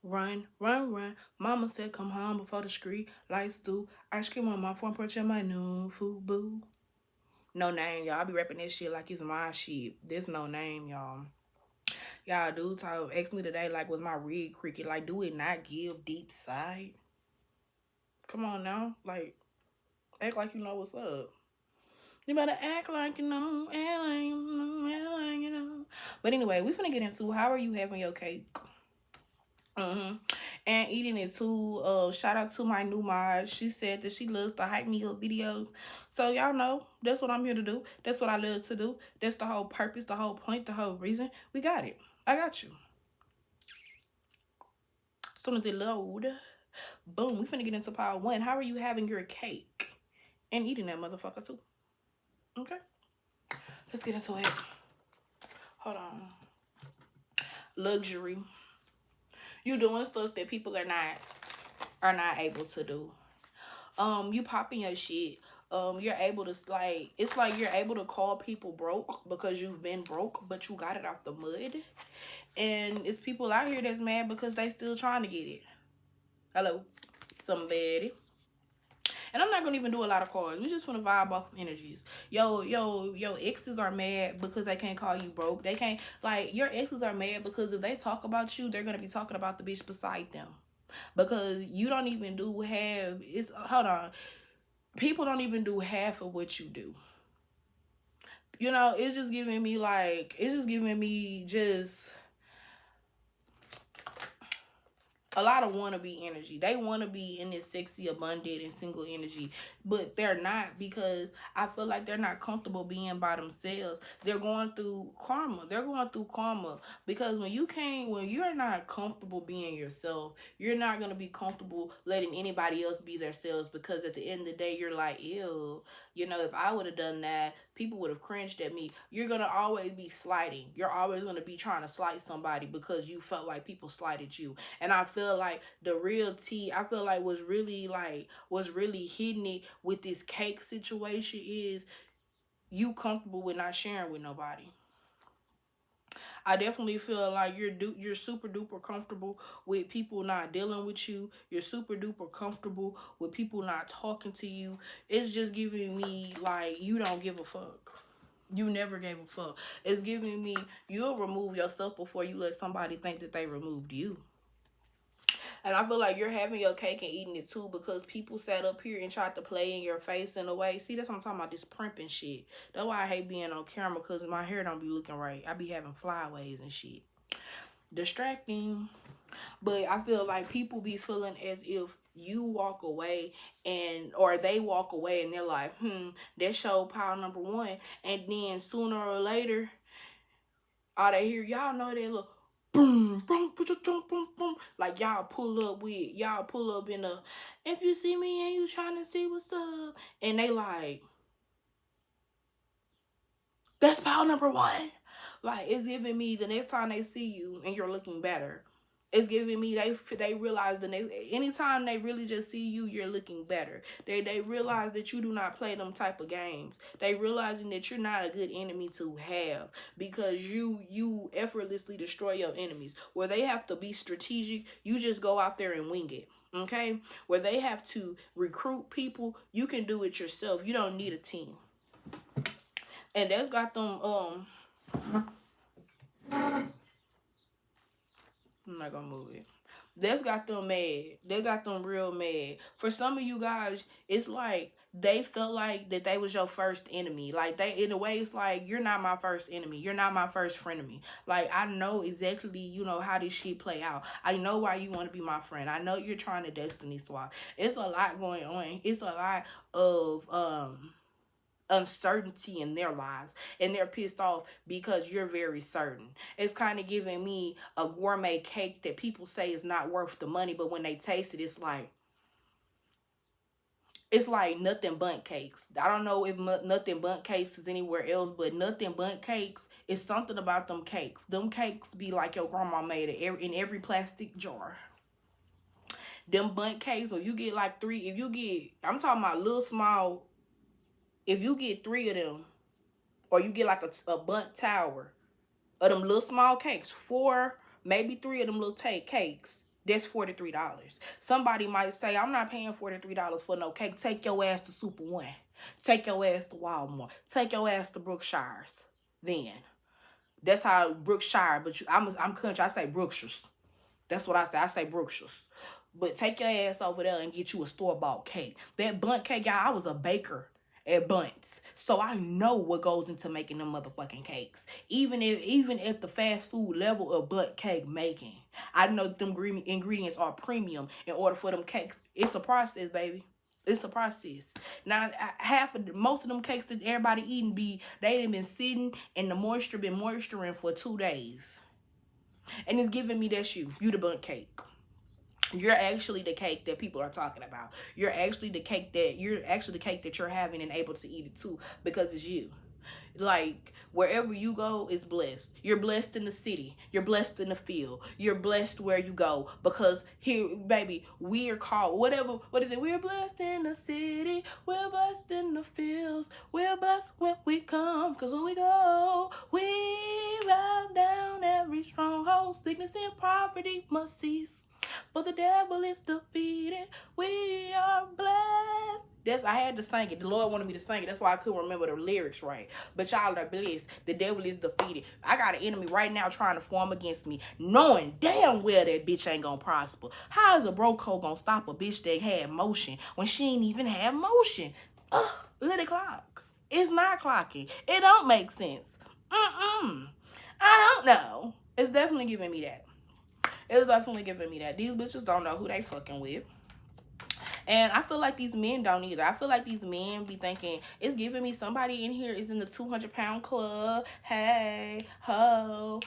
Run, run, run. Mama said come home before the street lights do. Ice cream on my front porch and my new food boo. No name, y'all. I be rapping this shit like it's my shit. There's no name, y'all. Y'all, dude asked me today, like, was my rig cricket? Like, do it not give deep side? Come on now. Like, act like you know what's up. You better act like you know, act like you know, act like you know. But anyway, we finna get into how are you having your cake? And eating it too. Shout out to my new mod. She said that she loves to hype me up videos. So y'all know that's what I'm here to do. That's what I love to do. That's the whole purpose, the whole point, the whole reason. We got it. I got you. As soon as it load, boom, we finna get into part one. How are you having your cake? And eating that motherfucker too. Okay? Let's get into it. Hold on. Luxury. You doing stuff that people are not able to do. You popping your shit. You're able to, like, it's like you're able to call people broke because you've been broke, but you got it out the mud. And it's people out here that's mad because they still trying to get it. Hello, somebody. And I'm not gonna even do a lot of cards. We just wanna vibe off of energies. Yo, exes are mad because they can't call you broke. They can't, like, your exes are mad because if they talk about you, they're gonna be talking about the bitch beside them. Because you don't even do half, it's, hold on. People don't even do half of what you do. You know, it's just giving me like, it's just giving me just a lot of wannabe energy. They want to be in this sexy, abundant, and single energy, but they're not because I feel like they're not comfortable being by themselves. They're going through karma. They're going through karma because when you're not comfortable being yourself, you're not going to be comfortable letting anybody else be themselves because at the end of the day, you're like, ew, you know, if I would have done that, people would have cringed at me. You're going to always be slighting. You're always going to be trying to slight somebody because you felt like people slighted you. And I feel like the real tea, I feel like was really hitting it with this cake situation is you comfortable with not sharing with nobody. I definitely feel like you're super duper comfortable with people not dealing with you. You're super duper comfortable with people not talking to you. It's just giving me like you don't give a fuck. You never gave a fuck. It's giving me you'll remove yourself before you let somebody think that they removed you. And I feel like you're having your cake and eating it too because people sat up here and tried to play in your face in a way. See, that's what I'm talking about, this primping shit. That's why I hate being on camera because my hair don't be looking right. I be having flyaways and shit. Distracting. But I feel like people be feeling as if you walk away or they walk away and they're like, that showed power number one. And then sooner or later, all they hear, y'all know that look boom, boom, boom, boom, boom. Like y'all pull up in a, if you see me and you trying to see what's up. And they like, that's power number one. Like it's giving me the next time they see you and you're looking better. It's giving me they realize the next anytime they really just see you, you're looking better. They realize that you do not play them type of games. They realizing that you're not a good enemy to have because you effortlessly destroy your enemies. Where they have to be strategic, you just go out there and wing it. Okay? Where they have to recruit people, you can do it yourself. You don't need a team. And that's got them I'm not gonna move it. That's got them mad. They got them real mad. For some of you guys, it's like they felt like that they was your first enemy. Like they, in a way, it's like you're not my first enemy. You're not my first frenemy. Like I know exactly, how this shit play out. I know why you want to be my friend. I know you're trying to destiny swap. It's a lot going on. It's a lot of uncertainty in their lives and they're pissed off because you're very certain. It's kind of giving me a gourmet cake that people say is not worth the money, but when they taste it, it's like nothing but cakes. I don't know if nothing but cakes is anywhere else, but nothing but cakes is something about them cakes. Them cakes be like your grandma made it in every plastic jar. Them bundt cakes, or you get like three, if you get, I'm talking about little small, if you get three of them, or you get like a bundt tower of them little small cakes, four, maybe three of them little cakes. That's $43. Somebody might say, I'm not paying $43 for no cake. Take your ass to Super One. Take your ass to Walmart. Take your ass to Brookshire's. Then. That's how Brookshire, but I'm country. I say Brookshires. That's what I say. I say Brookshires. But take your ass over there and get you a store-bought cake. That Bundt cake, y'all, I was a baker at Bundt's. So I know what goes into making them motherfucking cakes. Even at the fast food level of Bundt cake making, I know them ingredients are premium in order for them cakes. It's a process, baby. It's a process. Now, most of them cakes that everybody eating they ain't been sitting and the moisture been moisturing for 2 days. And it's giving me that you the Bundt cake. You're actually the cake that people are talking about. You're actually the cake that you're having and able to eat it too, because it's you. Like, wherever you go is blessed. You're blessed in the city. You're blessed in the field. You're blessed where you go. Because here, baby, we are called, what is it? We're blessed in the city. We're blessed in the fields. We're blessed when we come. Because when we go, we ride down every stronghold. Sickness and poverty must cease. For the devil is defeated. We are blessed. I had to sing it. The Lord wanted me to sing it. That's why I couldn't remember the lyrics right. But y'all are blessed. The devil is defeated. I got an enemy right now trying to form against me, knowing damn well that bitch ain't gonna prosper. How is a broke hoe gonna stop a bitch that had motion when she ain't even have motion? Let it clock. It's not clocking. It don't make sense. I don't know. It's definitely giving me that. It's definitely giving me that. These bitches don't know who they fucking with. And I feel like these men don't either. I feel like these men be thinking, it's giving me somebody in here is in the 200-pound club. Hey, ho,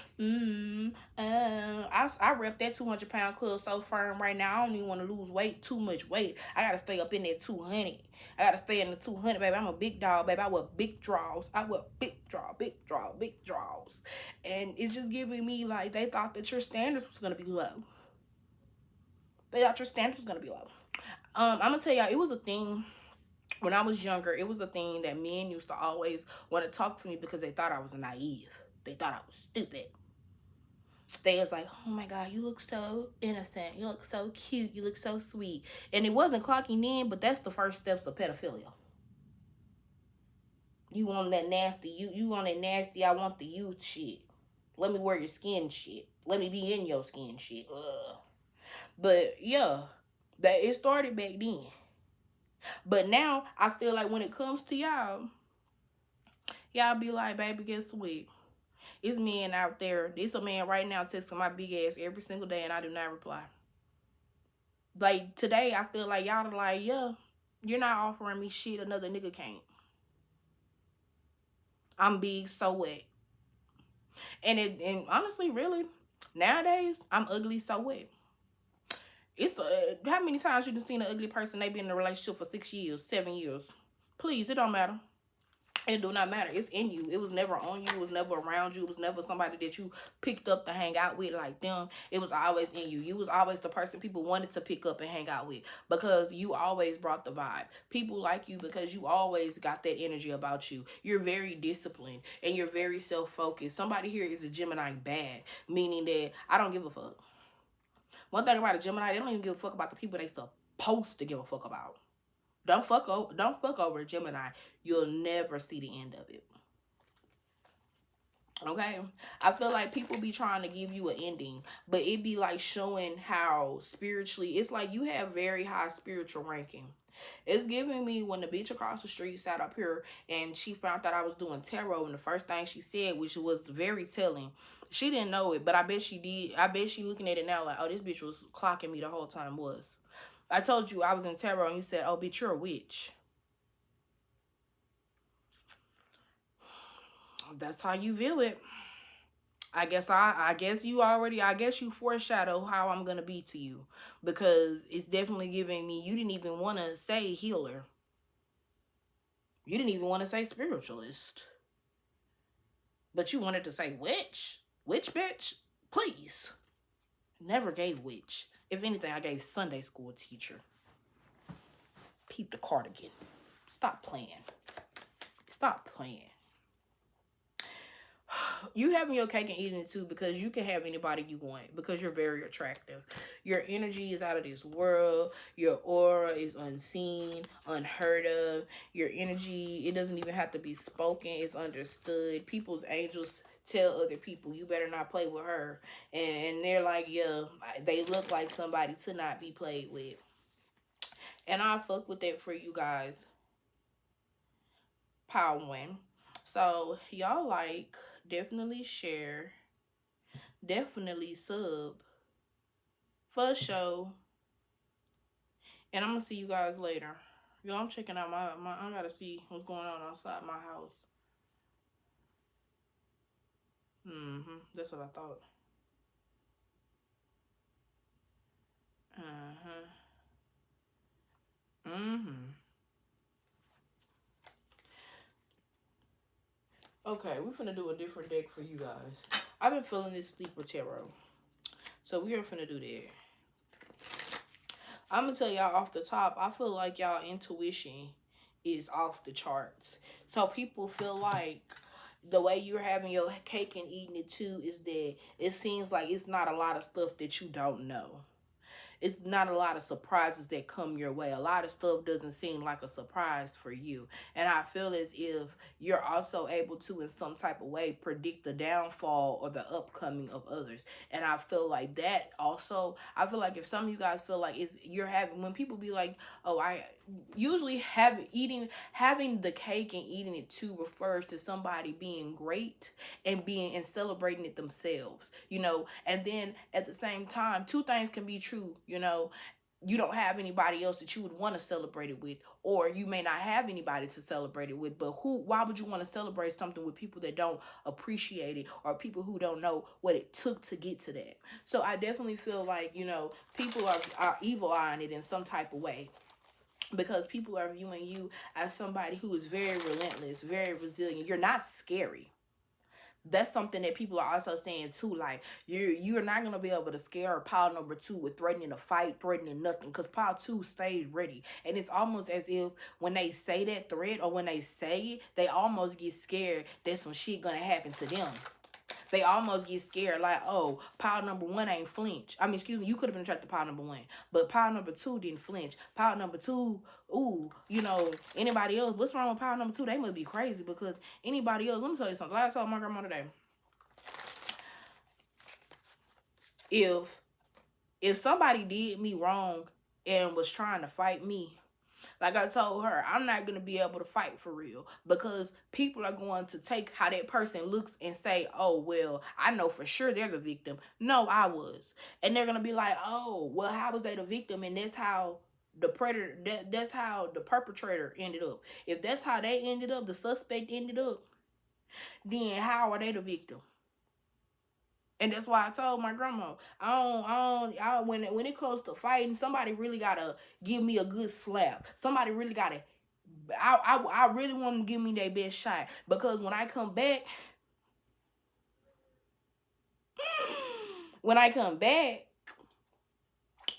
I rep that 200-pound club so firm right now. I don't even want to lose too much weight. I got to stay up in that 200. I got to stay in the 200, baby. I'm a big dog, baby. I wear big draws. Big draws. And it's just giving me like they thought that your standards was going to be low. I'm gonna tell y'all, it was a thing when I was younger. It was a thing that men used to always want to talk to me because they thought I was naive. They thought I was stupid. They was like, oh my God, you look so innocent. You look so cute. You look so sweet. And it wasn't clocking in, but that's the first steps of pedophilia. You want that nasty, you want that nasty, I want the youth shit. Let me wear your skin shit. Let me be in your skin shit. Ugh. But yeah, that it started back then. But now I feel like when it comes to y'all be like, baby, guess what? It's men out there. There's a man right now texting my big ass every single day and I do not reply. Like today, I feel like y'all are like, yeah, you're not offering me shit another nigga can't. I'm big, so what? And honestly, really, nowadays, I'm ugly, so what? It's how many times you done seen an ugly person? They been in a relationship for 6 years, 7 years. Please, it don't matter. It do not matter. It's in you. It was never on you. It was never around you. It was never somebody that you picked up to hang out with like them. It was always in you. You was always the person people wanted to pick up and hang out with because you always brought the vibe. People like you because you always got that energy about you. You're very disciplined and you're very self-focused. Somebody here is a Gemini bad, meaning that I don't give a fuck. One thing about a Gemini, they don't even give a fuck about the people they supposed to give a fuck about. Don't fuck over a Gemini. You'll never see the end of it. Okay? I feel like people be trying to give you an ending, but it be like showing how spiritually, it's like you have very high spiritual ranking. It's giving me when the bitch across the street sat up here and she found out I was doing tarot, and the first thing she said, which was very telling, she didn't know it, but I bet she did. I bet she looking at it now like, oh, this bitch was clocking me the whole time was. I told you I was in tarot and you said, oh, bitch, you're a witch. That's how you view it. I guess you foreshadow how I'm going to be to you, because it's definitely giving me, you didn't even want to say healer. You didn't even want to say spiritualist. But you wanted to say witch. Witch bitch? Please. Never gave witch. If anything, I gave Sunday school teacher. Peep the cardigan. Stop playing. you having your cake and eating it too, because you can have anybody you want because you're very attractive. Your energy is out of this world. Your aura is unseen, unheard of. Your energy, it doesn't even have to be spoken, it's understood. People's angels tell other people, you better not play with her. And they're like, yeah, they look like somebody to not be played with. And I fuck with that for you guys. Power win. So y'all like, definitely share, definitely sub for show. And I'm gonna see you guys later. Yo, I'm checking out my I gotta see what's going on outside my house. That's what I thought. Okay, we're finna do a different deck for you guys. I've been feeling this sleeper tarot, so we are finna do that. I'm gonna tell y'all off the top, I feel like y'all intuition is off the charts. So people feel like the way you're having your cake and eating it too is that it seems like it's not a lot of stuff that you don't know. It's not a lot of surprises that come your way. A lot of stuff doesn't seem like a surprise for you. And I feel as if you're also able to, in some type of way, predict the downfall or the upcoming of others. And I feel like that also, I feel like if some of you guys feel like you're having, when people be like, oh, I usually having the cake and eating it too refers to somebody being great and celebrating it themselves, and then at the same time, two things can be true. You don't have anybody else that you would want to celebrate it with, or you may not have anybody to celebrate it with, but why would you want to celebrate something with people that don't appreciate it, or people who don't know what it took to get to that? So I definitely feel like, people are evil eyeing it in some type of way, because people are viewing you as somebody who is very relentless, very resilient. You're not scary. That's something that people are also saying too. Like, you're not gonna be able to scare pile number 2 with threatening a fight, threatening nothing, because pile 2 stays ready. And it's almost as if when they say that threat, or when they say it, they almost get scared that some shit gonna happen to them. They almost get scared, like, oh, pile number 1 ain't flinch. I mean, excuse me, you could have been attracted to pile number 1, but pile number 2 didn't flinch. Pile number 2, ooh, anybody else, what's wrong with pile number 2? They must be crazy, because anybody else, let me tell you something. Like I told my grandma today, if somebody did me wrong and was trying to fight me, like I told her, I'm not going to be able to fight for real, because people are going to take how that person looks and say, oh, well, I know for sure they're the victim. No, I was. And they're going to be like, oh, well, how was they the victim? And that's how the predator, that's how the perpetrator ended up. If that's how they ended up, the suspect ended up, then how are they the victim? And that's why I told my grandma, when it comes to fighting, somebody really gotta give me a good slap. Somebody really gotta, I really want them to give me their best shot, because when I come back,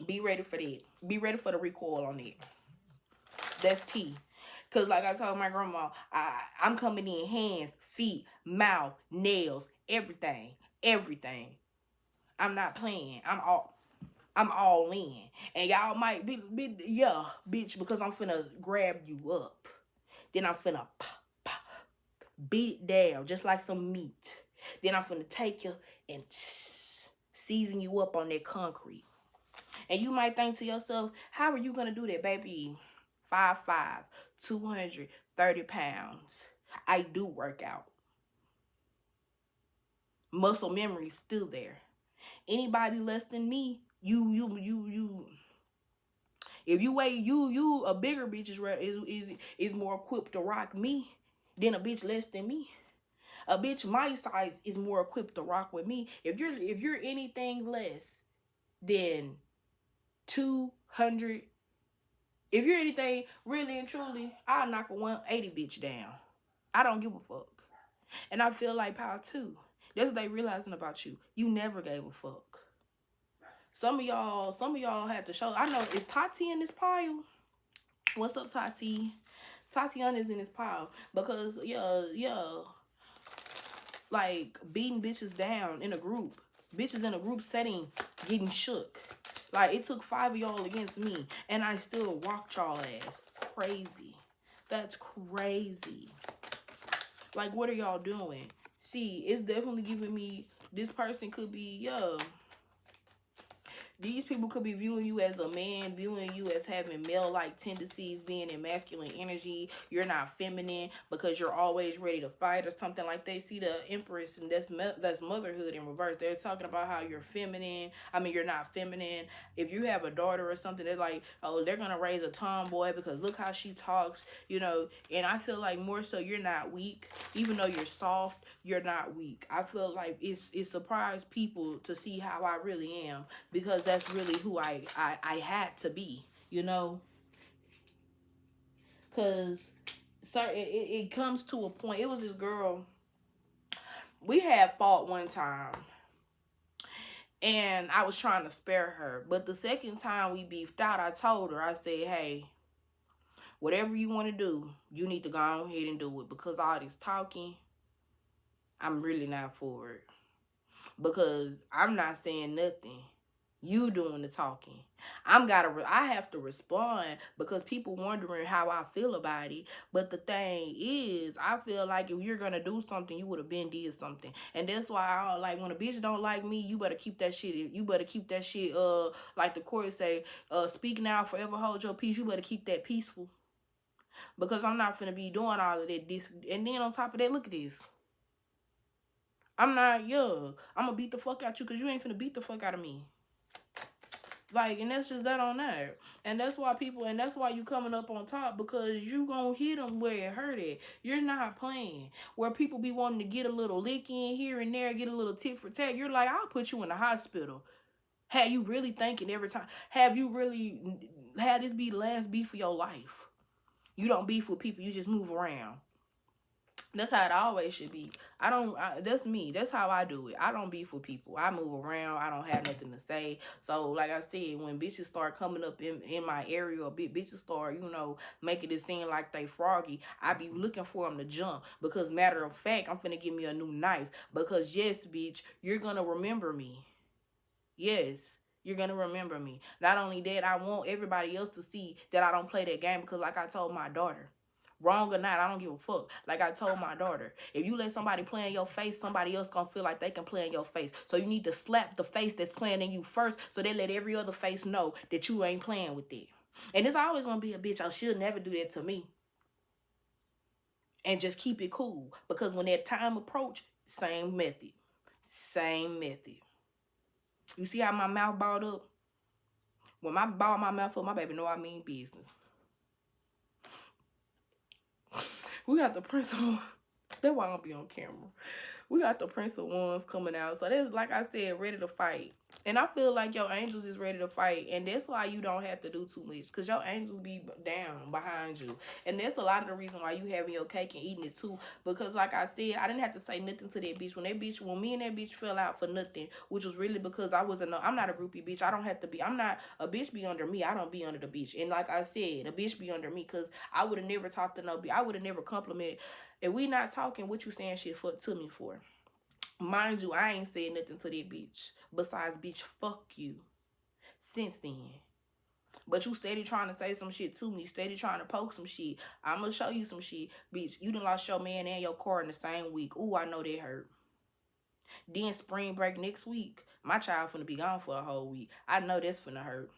be ready for that. Be ready for the recoil on it. That's T. Because like I told my grandma, I'm coming in hands, feet, mouth, nails, everything. Everything. I'm not playing. I'm all in. And y'all might be yeah, bitch, because I'm finna grab you up. Then I'm finna beat it down just like some meat. Then I'm finna take you and season you up on that concrete. And you might think to yourself, how are you gonna do that, baby? 5'5", 230 pounds. I do work out. Muscle memory still there. Anybody less than me, if you weigh you a bigger bitch is more equipped to rock me than a bitch less than me. A bitch my size is more equipped to rock with me. If you're anything less than 200, if you're anything really and truly, I'll knock a 180 bitch down. I don't give a fuck. And I feel like power too. That's what they realizing about you. You never gave a fuck. Some of y'all had to show. I know, is Tati in this pile? What's up, Tati? Tatiana is in this pile because yeah. like beating bitches down in a group. Bitches in a group setting getting shook. Like, it took 5 of y'all against me, and I still walked y'all ass. Crazy. That's crazy. Like, what are y'all doing? See, it's definitely giving me, this person could be, these people could be viewing you as a man, viewing you as having male-like tendencies, being in masculine energy. You're not feminine because you're always ready to fight or something like that. See the Empress, and that's motherhood in reverse. They're talking about how you're feminine. I mean, you're not feminine. If you have a daughter or something, they're like, oh, they're going to raise a tomboy because look how she talks, you know. And I feel like more so you're not weak. Even though you're soft, you're not weak. I feel like it surprised people to see how I really am, because that's really who I had to be, you know. Because it comes to a point. It was this girl, we had fought one time, and I was trying to spare her. But the second time we beefed out, I told her, I said, hey, whatever you want to do, you need to go ahead and do it, because all this talking, I'm really not for it. Because I'm not saying nothing. You doing the talking. I have to respond because people wondering how I feel about it. But the thing is, I feel like if you're gonna do something, you would have been did something. And that's why I like, when a bitch don't like me, you better keep that shit. You better keep that shit, like the court say, speak now, forever hold your peace. You better keep that peaceful. Because I'm not finna be doing all of that. And then on top of that, look at this. I'm not young. I'm gonna beat the fuck out you because you ain't finna beat the fuck out of me. Like, and that's just that on that. And that's why you coming up on top, because you gonna hit them where it hurt at. You're not playing. Where people be wanting to get a little lick in here and there, get a little tit for tat, you're like, I'll put you in the hospital. Have you really thinking every time? Have you really had this be the last beef of your life? You don't beef with people, you just move around. That's how it always should be. That's me. That's how I do it. I don't beef with people. I move around. I don't have nothing to say. So, like I said, when bitches start coming up in my area, or bitches start, you know, making it seem like they froggy, I be looking for them to jump. Because matter of fact, I'm finna give me a new knife. Because yes, bitch, you're gonna remember me. Yes. You're going to remember me. Not only that, I want everybody else to see that I don't play that game, because like I told my daughter, wrong or not, I don't give a fuck. Like I told my daughter, if you let somebody play in your face, somebody else gonna feel like they can play in your face. So you need to slap the face that's playing in you first, so they let every other face know that you ain't playing with it. And it's always gonna be a bitch, oh, she'll never do that to me. And just keep it cool. Because when that time approach, same method. Same method. You see how my mouth balled up? When I ball my mouth up, my baby know I mean business. We got the principal. That's why I don't be on camera. We got the Prince of Wands coming out. So that's, like I said, ready to fight. And I feel like your angels is ready to fight. And that's why you don't have to do too much. Because your angels be down behind you. And that's a lot of the reason why you having your cake and eating it too. Because like I said, I didn't have to say nothing to that bitch. When me and that bitch fell out for nothing, which was really because I'm not a groupie bitch. I don't have to be. I'm not, a bitch be under me. I don't be under the bitch. And like I said, a bitch be under me. Because I would have never talked to no bitch. I would have never complimented. If we not talking, what you saying shit to me for? Mind you, I ain't said nothing to that bitch. Besides, bitch, fuck you. Since then. But you steady trying to say some shit to me. Steady trying to poke some shit. I'm going to show you some shit. Bitch, you done lost your man and your car in the same week. Ooh, I know that hurt. Then spring break next week. My child finna be gone for a whole week. I know that's finna hurt.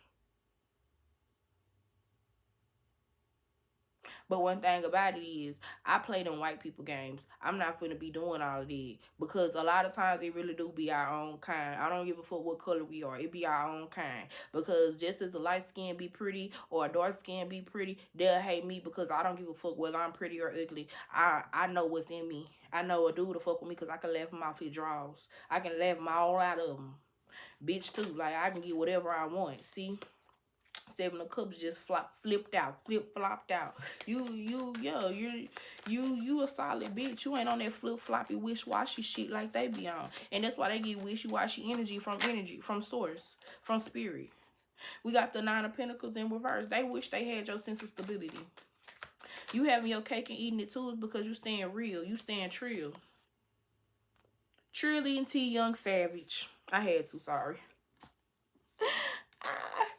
But one thing about it is, I play them white people games. I'm not finna be doing all of that. Because a lot of times it really do be our own kind. I don't give a fuck what color we are. It be our own kind. Because just as a light skin be pretty or a dark skin be pretty, they'll hate me because I don't give a fuck whether I'm pretty or ugly. I know what's in me. I know a dude to fuck with me because I can laugh him off his draws. I can laugh him all out of them. Bitch too. Like, I can get whatever I want. See? Seven of Cups just flip-flopped out. You a solid bitch. You ain't on that flip-floppy, wish-washy shit like they be on. And that's why they get wishy-washy energy, from source, from spirit. We got the Nine of Pentacles in reverse. They wish they had your sense of stability. You having your cake and eating it too is because you staying real. You staying trill. Trillion T Young Savage. I had to, sorry.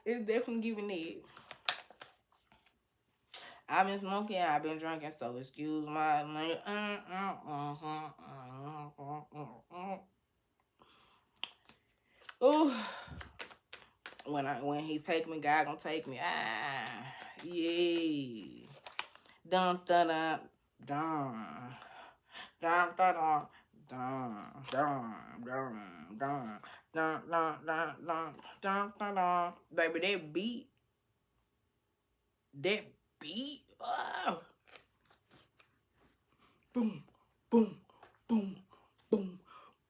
It's definitely giving it. I've been smoking, I've been drinking, so excuse my language. Ooh. When he take me, God gonna take me. Yeah. Dun dun dun dun dun dun dun dun dun dun dun dun dun dun dun dun. Baby, that beat, boom, boom, boom, boom,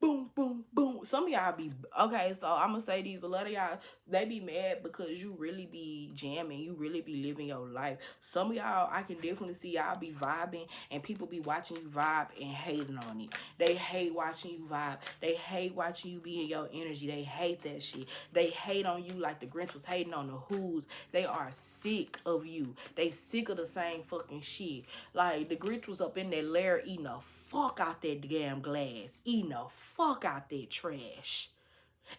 boom, boom, boom. Some of y'all be, okay, so I'm gonna say these, a lot of y'all, they be mad because you really be jamming, you really be living your life. Some of y'all, I can definitely see y'all be vibing and people be watching you vibe and hating on it. They hate watching you vibe. They hate watching you be in your energy. They hate that shit. They hate on you like the Grinch was hating on the Who's. They are sick of you. They sick of the same fucking shit. Like, the Grinch was up in that lair eating a fuck out that damn glass, eating the fuck out that trash.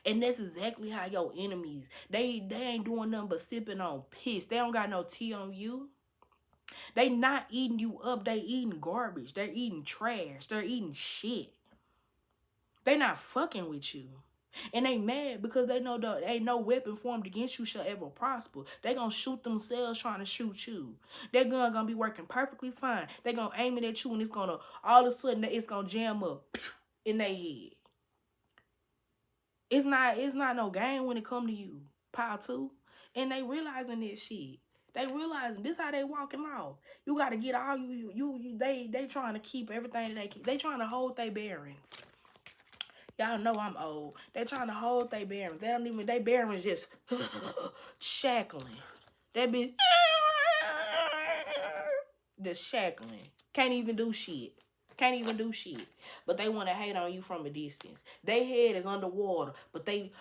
And that's exactly how your enemies, they ain't doing nothing but sipping on piss. They don't got no tea on you. They not eating you up. They eating garbage. They're eating trash. They're eating shit. They not fucking with you. And they mad because they know that ain't no weapon formed against you shall ever prosper. They gonna shoot themselves trying to shoot you. Their gun gonna be working perfectly fine. They gonna aim it at you and it's gonna, all of a sudden, it's gonna jam up in their head. It's not no game when it come to you. Pile 2. And they realizing this shit. They realizing this how they walking off. You gotta get all they trying to keep everything that they keep. They trying to hold their bearings. Y'all know I'm old. They trying to hold their bearings. They don't even, they bearings just shackling. That bitch just shackling. Can't even do shit. Can't even do shit. But they want to hate on you from a distance. They head is underwater, but they,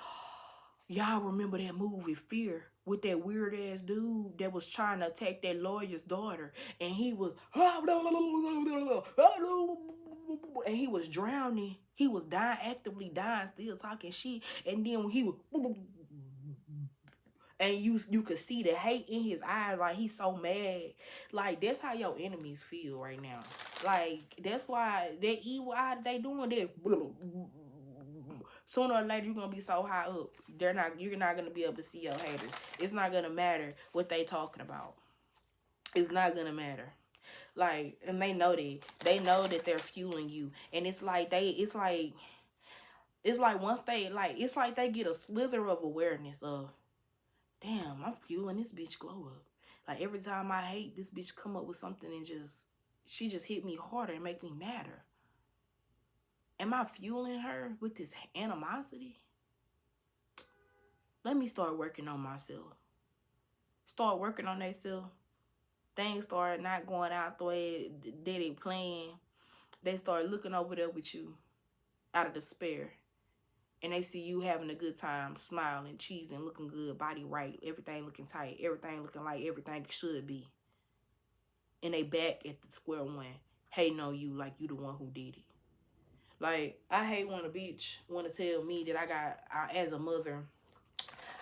y'all remember that movie Fear with that weird ass dude that was trying to attack that lawyer's daughter, and he was and he was drowning. He was dying, actively dying, still talking shit. And then when he was, and you could see the hate in his eyes, like he's so mad. Like, that's how your enemies feel right now. Like, that's why that evil eye they doing that. Sooner or later, you're gonna be so high up, you're not gonna be able to see your haters. It's not gonna matter what they talking about. It's not gonna matter. Like, and they know that they're fueling you. And it's like once they, like, it's like they get a slither of awareness of, damn, I'm fueling this bitch glow up. Like, every time I hate, this bitch come up with something and she just hit me harder and make me madder. Am I fueling her with this animosity? Let me start working on myself. Start working on themselves. Things start not going out the way they planned. They start looking over there with you out of despair. And they see you having a good time, smiling, cheesing, looking good, body right, everything looking tight, everything looking like everything should be. And they back at the square one, hating on you like you the one who did it. Like, I hate when a bitch want to tell me that as a mother,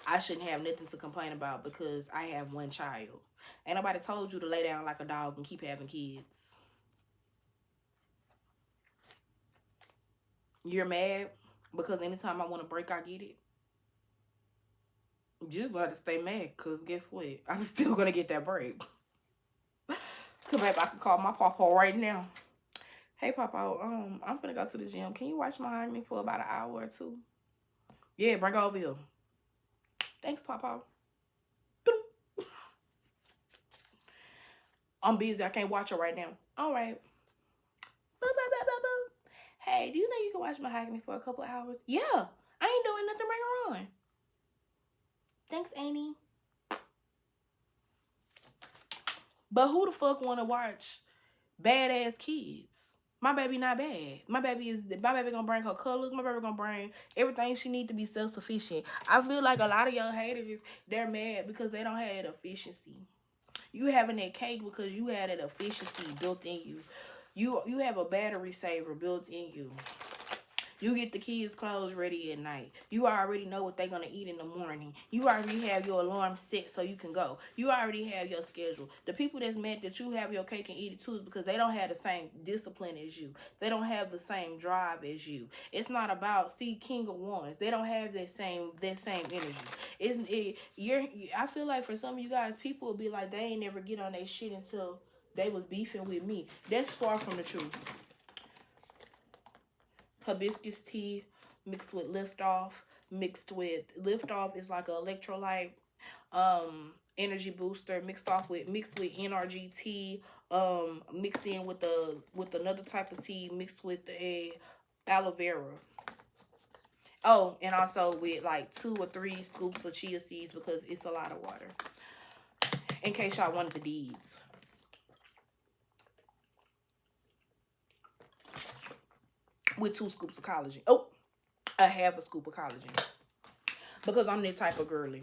I shouldn't have nothing to complain about because I have one child. Ain't nobody told you to lay down like a dog and keep having kids. You're mad because anytime I want to break, I get it. You just got to stay mad because guess what? I'm still going to get that break. Cause babe, I can call my papa right now. Hey, papa, I'm gonna go to the gym. Can you watch behind me for about an hour or two? Yeah, bring her over here. Thanks, papa. I'm busy. I can't watch her right now. All right. Hey, do you think you can watch behind me for a couple hours? Yeah, I ain't doing nothing. Bring her on. Thanks, Annie. But who the fuck want to watch badass kids? My baby not bad. My baby gonna bring her colors. My baby gonna bring everything she need to be self-sufficient. I feel like a lot of your haters, they're mad because they don't have that efficiency. You having that cake because you had that efficiency built in you. You have a battery saver built in you. You get the kids' clothes ready at night. You already know what they're going to eat in the morning. You already have your alarm set so you can go. You already have your schedule. The people that's mad that you have your cake and eat it too is because they don't have the same discipline as you. They don't have the same drive as you. It's not about, see, King of Wands. They don't have that same energy. I feel like for some of you guys, people will be like, they ain't never get on their shit until they was beefing with me. That's far from the truth. Hibiscus tea mixed with liftoff, is like an electrolyte energy booster mixed with NRG tea, mixed in with another type of tea mixed with a aloe vera. Oh, and also with like 2 or 3 scoops of chia seeds because it's a lot of water. In case y'all wanted the deeds. With 2 scoops of collagen. Oh, a half a scoop of collagen. Because I'm that type of girly.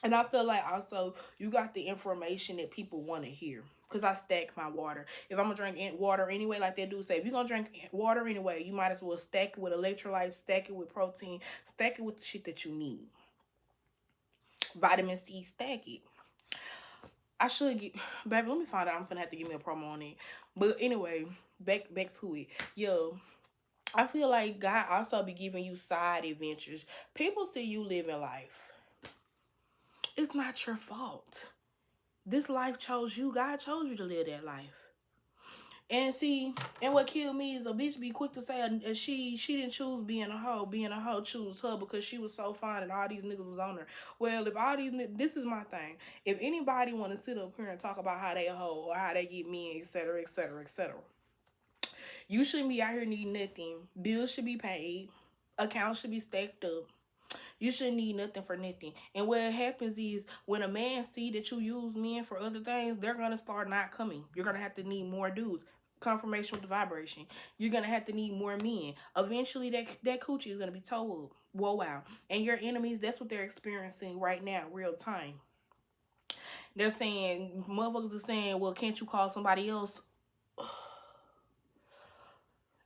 And I feel like also you got the information that people want to hear. Because I stack my water. If I'm going to drink water anyway, like they do say, if you're going to drink water anyway, you might as well stack it with electrolytes, stack it with protein, stack it with the shit that you need. Vitamin C, stack it. I should get, baby, let me find out. I'm going to have to give me a promo on it. But anyway, back to it. Yo, I feel like God also be giving you side adventures. People see you living life. It's not your fault. This life chose you. God chose you to live that life. And see, and what killed me is a bitch be quick to say she didn't choose being a hoe. Being a hoe chose her because she was so fine and all these niggas was on her. Well, if all these, this is my thing. If anybody want to sit up here and talk about how they a hoe or how they get men, etc., etc., etc., you shouldn't be out here needing nothing. Bills should be paid. Accounts should be stacked up. You shouldn't need nothing for nothing. And what happens is when a man see that you use men for other things, they're going to start not coming. You're going to have to need more dudes. Confirmation with the vibration. You're going to have to need more men. Eventually, that coochie is going to be towed up. Whoa, wow. And your enemies, that's what they're experiencing right now, real time. They're saying, motherfuckers are saying, well, can't you call somebody else?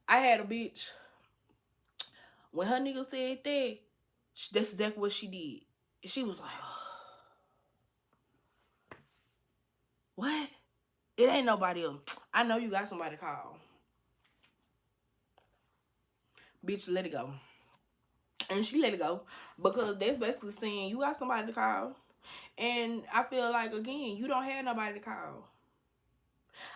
I had a bitch. When her nigga said that, that's exactly what she did. She was like, what? It ain't nobody else. I know you got somebody to call. Bitch, let it go. And she let it go. Because that's basically saying you got somebody to call. And I feel like, again, you don't have nobody to call.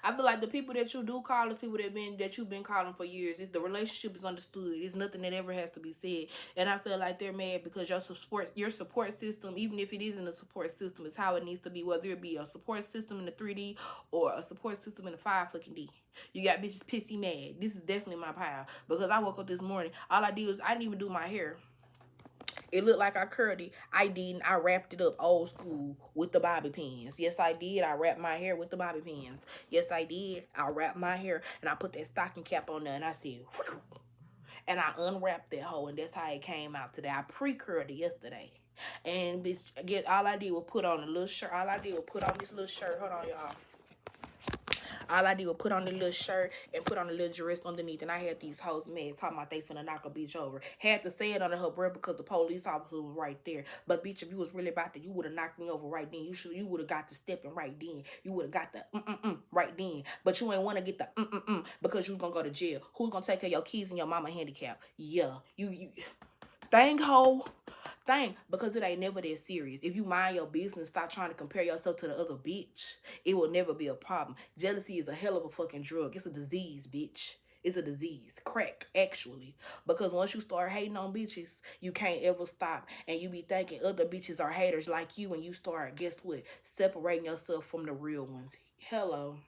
I feel like the people that you do call is people that you've been calling for years. It's the relationship is understood. It's nothing that ever has to be said. And I feel like they're mad because your support system, even if it isn't a support system, is how it needs to be. Whether it be a support system in the 3D or a support system in the 5 fucking D. You got bitches pissy mad. This is definitely my pile. Because I woke up this morning. All I did was I didn't even do my hair. It looked like I curled it. I didn't. I wrapped it up old school with the bobby pins. Yes, I did. I wrapped my hair with the bobby pins. Yes, I did. I wrapped my hair and I put that stocking cap on there and I said, whew, and I unwrapped that hoe and that's how it came out today. I pre-curled it yesterday. And bitch, all I did was put on a little shirt. All I did was put on this little shirt. Hold on, y'all. All I did was put on the little shirt and put on the little dress underneath. And I had these hoes mad talking about they finna knock a bitch over. Had to say it under her breath because the police officer was right there. But bitch, if you was really about to, you would have knocked me over right then. You would have got the stepping right then. You would have got the right then. But you ain't want to get the because you was gonna go to jail. Who's gonna take care of your kids and your mama handicap? Yeah, you dang hoe. Because it ain't never that serious. If you mind your business, stop trying to compare yourself to the other bitch. It will never be a problem. Jealousy is a hell of a fucking drug. It's a disease, bitch. It's a disease. Crack, actually. Because once you start hating on bitches, you can't ever stop. And you be thinking other bitches are haters like you. And you start, guess what? Separating yourself from the real ones. Hello.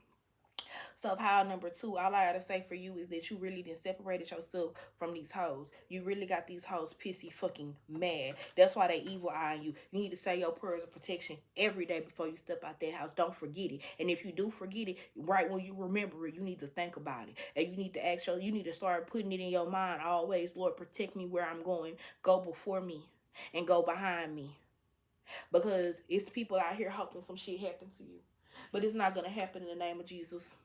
So pile number 2, all I gotta say for you is that you really didn't separated yourself from these hoes. You really got these hoes pissy fucking mad. That's why they evil eyeing you. You need to say your prayers of protection every day before you step out that house. Don't forget it. And if you do forget it, right when you remember it, you need to think about it. And you need to you need to start putting it in your mind always. Lord, protect me where I'm going. Go before me and go behind me. Because it's people out here hoping some shit happen to you. But it's not gonna happen in the name of Jesus.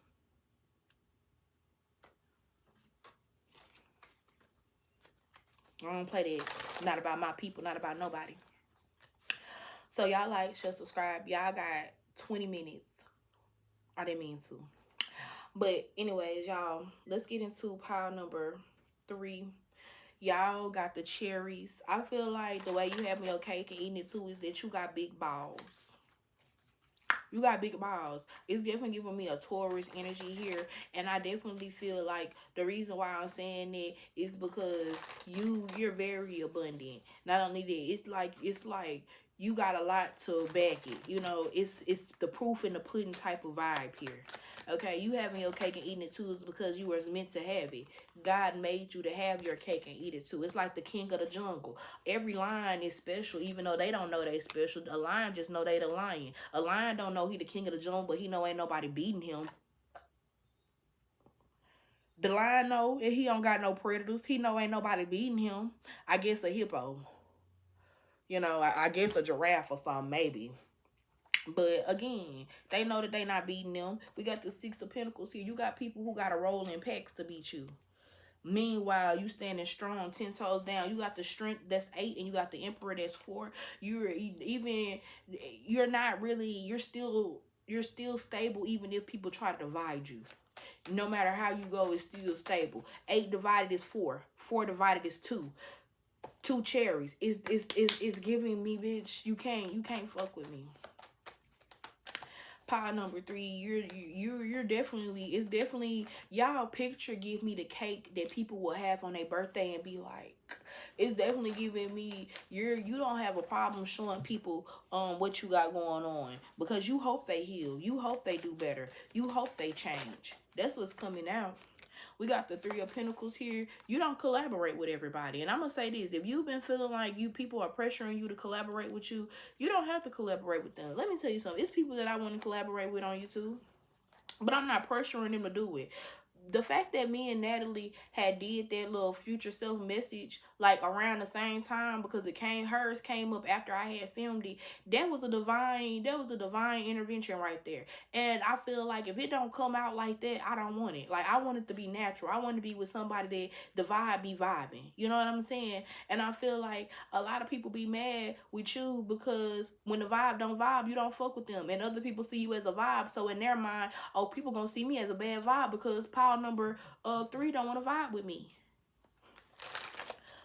I don't play that. Not about my people, not about nobody. So y'all like, share, subscribe. Y'all got 20 minutes. I didn't mean to. But anyways, y'all, let's get into pile number 3. Y'all got the cherries. I feel like the way you having your cake and eating it too is that you got big balls. You got big balls. It's definitely giving me a Taurus energy here. And I definitely feel like the reason why I'm saying that is because you're very abundant. Not only that, it's like you got a lot to back it. You know, it's the proof in the pudding type of vibe here. Okay, you having your cake and eating it too is because you were meant to have it. God made you to have your cake and eat it too. It's like the king of the jungle. Every lion is special, even though they don't know they special. A lion just know they the lion. A lion don't know he the king of the jungle, but he know ain't nobody beating him. The lion know and he don't got no predators. He know ain't nobody beating him. I guess a hippo. You know, I guess a giraffe or something maybe. But again, they know that they not beating them. We got the 6 of Pentacles here. You got people who got to roll in packs to beat you. Meanwhile, you standing strong, 10 toes down. You got the strength that's 8, and you got the Emperor that's 4. You're not really. You're still stable, even if people try to divide you. No matter how you go, it's still stable. 8 divided is 4. 4 divided is 2. 2 cherries. It's giving me, bitch. You can't fuck with me. Pile number 3, you're definitely, it's definitely, y'all picture give me the cake that people will have on their birthday and be like, it's definitely giving me, you don't have a problem showing people what you got going on, because you hope they heal, you hope they do better, you hope they change. That's what's coming out. We got the 3 of Pentacles here. You don't collaborate with everybody. And I'm going to say this. If you've been feeling like people are pressuring you to collaborate with you, you don't have to collaborate with them. Let me tell you something. It's people that I want to collaborate with on YouTube, but I'm not pressuring them to do it. The fact that me and Natalie had did that little future self message like around the same time, because hers came up after I had filmed it, that was a divine intervention right there. And I feel like if it don't come out like that, I don't want it. Like, I want it to be natural. I want to be with somebody that the vibe be vibing. You know what I'm saying? And I feel like a lot of people be mad with you because when the vibe don't vibe, you don't fuck with them. And other people see you as a vibe. So in their mind, oh, people gonna see me as a bad vibe because pile number 3 don't want to vibe with me.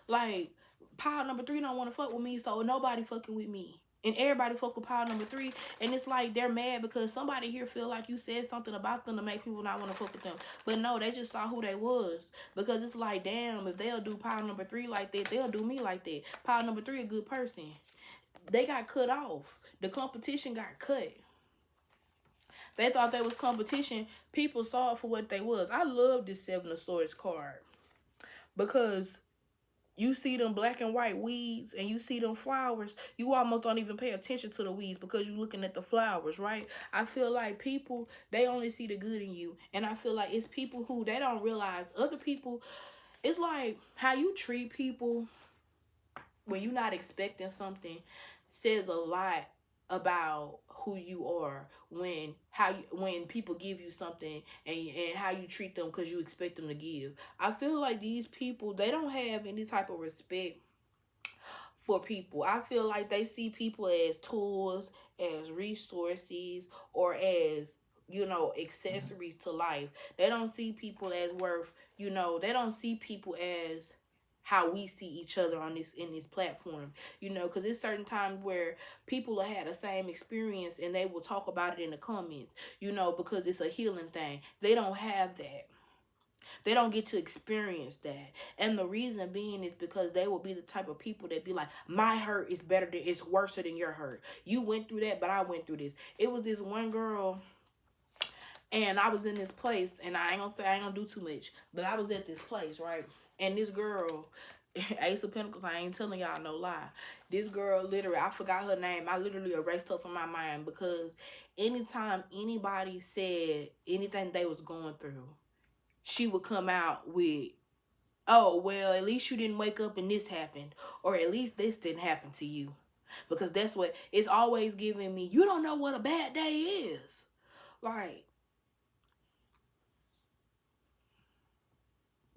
Like, pile number 3 don't want to fuck with me, so nobody fucking with me. And everybody fuck with pile number 3. And it's like they're mad because somebody here feel like you said something about them to make people not want to fuck with them. But no, they just saw who they was. Because it's like, damn, if they'll do pile number 3 like that, they'll do me like that. Pile number 3 a good person. They got cut off. The competition got cut. They thought there was competition. People saw it for what they was. I love this 7 of Swords card. Because you see them black and white weeds and you see them flowers, you almost don't even pay attention to the weeds because you're looking at the flowers, right? I feel like people, they only see the good in you. And I feel like it's people who, they don't realize other people, it's like how you treat people when you're not expecting something says a lot about who you are when people give you something and how you treat them because you expect them to give. I feel like these people, they don't have any type of respect for people. I feel like they see people as tools, as resources, or as, accessories to life. They don't see people as worth, they don't see people as how we see each other in this platform, because there's certain times where people will have the same experience and they will talk about it in the comments, because it's a healing thing. They don't have that. They don't get to experience that. And the reason being is because they will be the type of people that be like, my hurt is it's worse than your hurt. You went through that, but I went through this. It was this one girl, and I was in this place, and I ain't gonna do too much, but I was at this place, right? And this girl, Ace of Pentacles, I ain't telling y'all no lie. This girl, literally, I forgot her name. I literally erased her from my mind because anytime anybody said anything they was going through, she would come out with, oh, well, at least you didn't wake up and this happened. Or at least this didn't happen to you. Because that's what it's always giving me. You don't know what a bad day is. Like,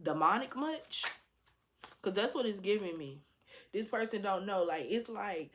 demonic much? Cause that's what it's giving me. This person don't know. Like it's like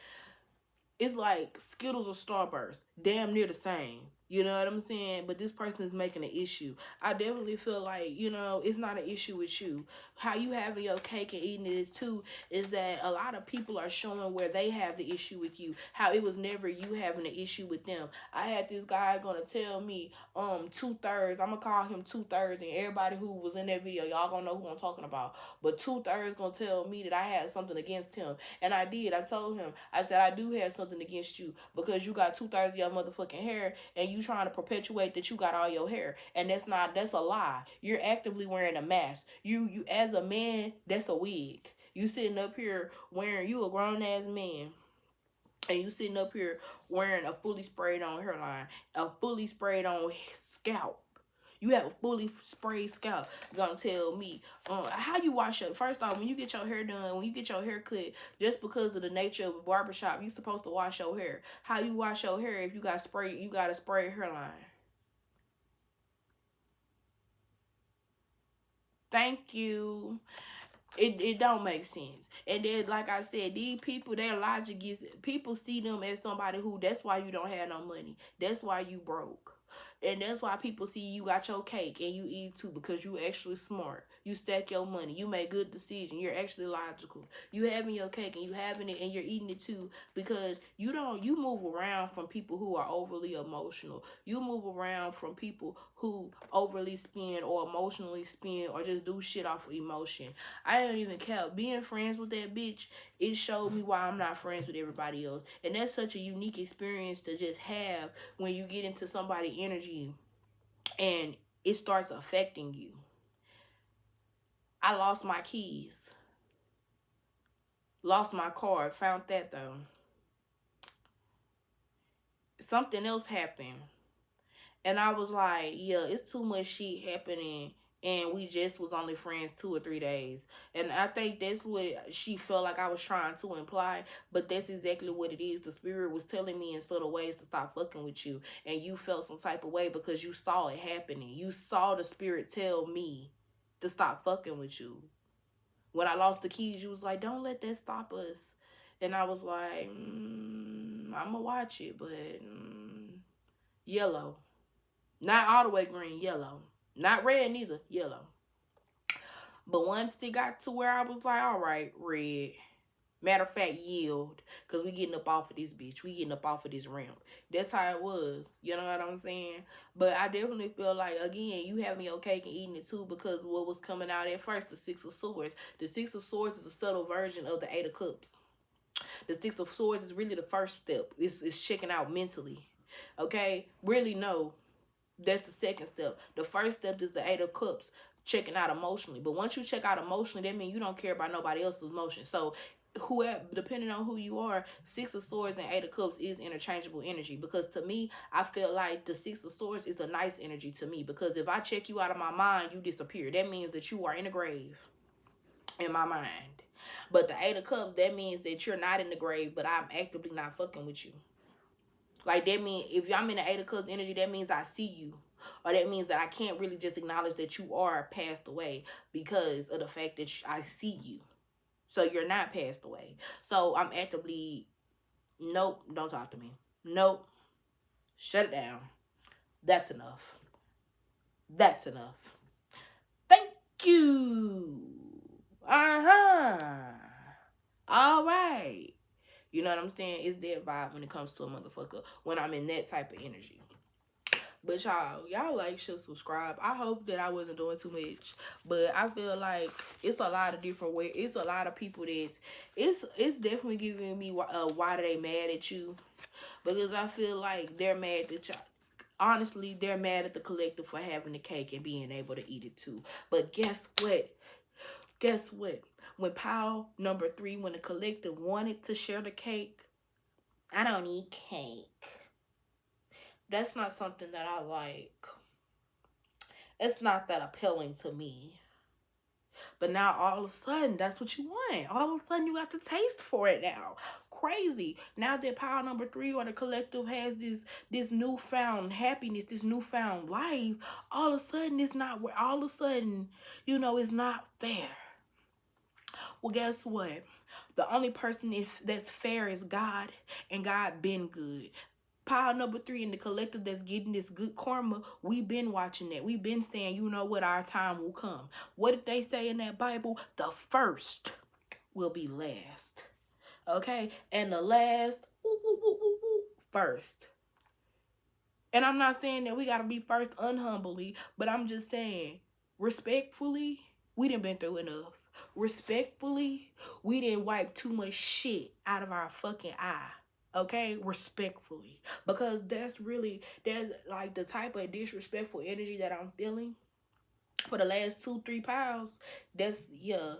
Skittles or Starburst, damn near the same. You know what I'm saying? But this person is making an issue. I definitely feel like, it's not an issue with you. How you having your cake and eating it is too, is that a lot of people are showing where they have the issue with you. How it was never you having an issue with them. I had this guy gonna tell me, 2/3, I'm gonna call him 2/3, and everybody who was in that video, y'all gonna know who I'm talking about. But 2/3 gonna tell me that I had something against him. And I did. I told him, I said, I do have something against you because you got 2/3 of your motherfucking hair and you trying to perpetuate that you got all your hair. And that's a lie. You're actively wearing a mask. You as a man, that's a wig. You sitting up here wearing, you a grown ass man, and you sitting up here wearing a fully sprayed on hairline, a fully sprayed on scalp. You have a fully sprayed scalp. You're gonna tell me how you wash up. First off, when you get your hair done, when you get your hair cut, just because of the nature of a barbershop, you supposed to wash your hair. How you wash your hair if you got a sprayed hairline? Thank you. It don't make sense. And then, like I said, these people, their logic is, people see them as somebody who, that's why you don't have no money. That's why you broke. And that's why people see you got your cake and you eat too, because you actually smart. You stack your money. You make good decisions. You're actually logical. You having your cake and you having it and you're eating it too, because you move around from people who are overly emotional. You move around from people who overly spend or emotionally spend or just do shit off of emotion. I don't even care. Being friends with that bitch, it showed me why I'm not friends with everybody else. And that's such a unique experience to just have when you get into somebody's energy and it starts affecting you. I lost my keys. Lost my card. Found that though. Something else happened. And I was like, yeah, it's too much shit happening. And we just was only friends 2 or 3 days. And I think that's what she felt like I was trying to imply. But that's exactly what it is. The spirit was telling me in subtle ways to stop fucking with you. And you felt some type of way because you saw it happening. You saw the spirit tell me to stop fucking with you. When I lost the keys, you was like, don't let that stop us. And I was like, I'm going to watch it. But yellow. Not all the way green, yellow. Not red neither, yellow. But once it got to where I was like, all right, red. Matter of fact, yield. Because we getting up off of this bitch. We getting up off of this ramp. That's how it was. You know what I'm saying? But I definitely feel like, again, you having your cake and eating it too, because what was coming out at first, the Six of Swords. The Six of Swords is a subtle version of the Eight of Cups. The Six of Swords is really the first step. It's checking out mentally. Okay? Really, no. That's the second step. The first step is the Eight of Cups, checking out emotionally. But once you check out emotionally, that means you don't care about nobody else's emotion. So whoever, depending on who you are, Six of Swords and Eight of Cups is interchangeable energy. Because to me, I feel like the Six of Swords is a nice energy to me. Because if I check you out of my mind, you disappear. That means that you are in the grave in my mind. But the Eight of Cups, that means that you're not in the grave, but I'm actively not fucking with you. Like, that means if I'm in the Eight of Cups energy, that means I see you. Or that means that I can't really just acknowledge that you are passed away because of the fact that I see you. So you're not passed away. So I'm actively, nope, don't talk to me. Nope, shut it down. That's enough. That's enough. Thank you. Uh-huh. All right. You know what I'm saying? It's that vibe when it comes to a motherfucker. When I'm in that type of energy. But y'all like, should subscribe. I hope that I wasn't doing too much. But I feel like it's a lot of different ways. It's a lot of people it's definitely giving me why they mad at you. Because I feel like they're mad at y'all. Honestly, they're mad at the collective for having the cake and being able to eat it too. But guess what? Guess what? When pile number 3, when the collective wanted to share the cake, I don't eat cake. That's not something that I like. It's not that appealing to me. But now all of a sudden, that's what you want. All of a sudden, you got the taste for it now. Crazy. Now that pile number 3 or the collective has this newfound happiness, this newfound life, all of a sudden, it's not where, all of a sudden, it's not fair. Well, guess what? The only person that's fair is God, and God been good. Pile number 3 in the collective that's getting this good karma, we been watching that. We been saying, you know what, our time will come. What did they say in that Bible? The first will be last. Okay? And the last, first. And I'm not saying that we got to be first unhumbly, but I'm just saying, respectfully, we done been through enough. Respectfully, we didn't wipe too much shit out of our fucking eye. Okay? Respectfully. Because that's like the type of disrespectful energy that I'm feeling for the last 2-3 piles. That's, yeah.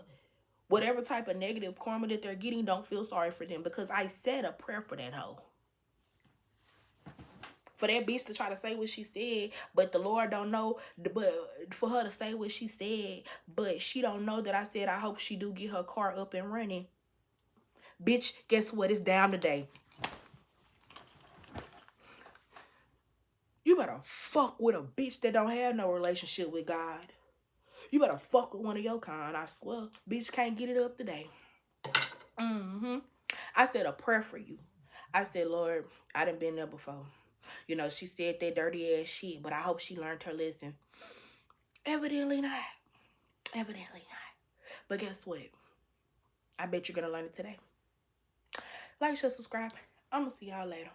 Whatever type of negative karma that they're getting, don't feel sorry for them. Because I said a prayer for that hoe. For that bitch to try to say what she said, but the Lord don't know, but for her to say what she said, but she don't know that I said I hope she do get her car up and running. Bitch, guess what? It's down today. You better fuck with a bitch that don't have no relationship with God. You better fuck with one of your kind, I swear. Bitch can't get it up today. I said a prayer for you. I said, Lord, I done been there before. You know, she said that dirty ass shit, but I hope she learned her lesson. Evidently not. Evidently not. But guess what? I bet you're going to learn it today. Like, share, subscribe. I'm going to see y'all later.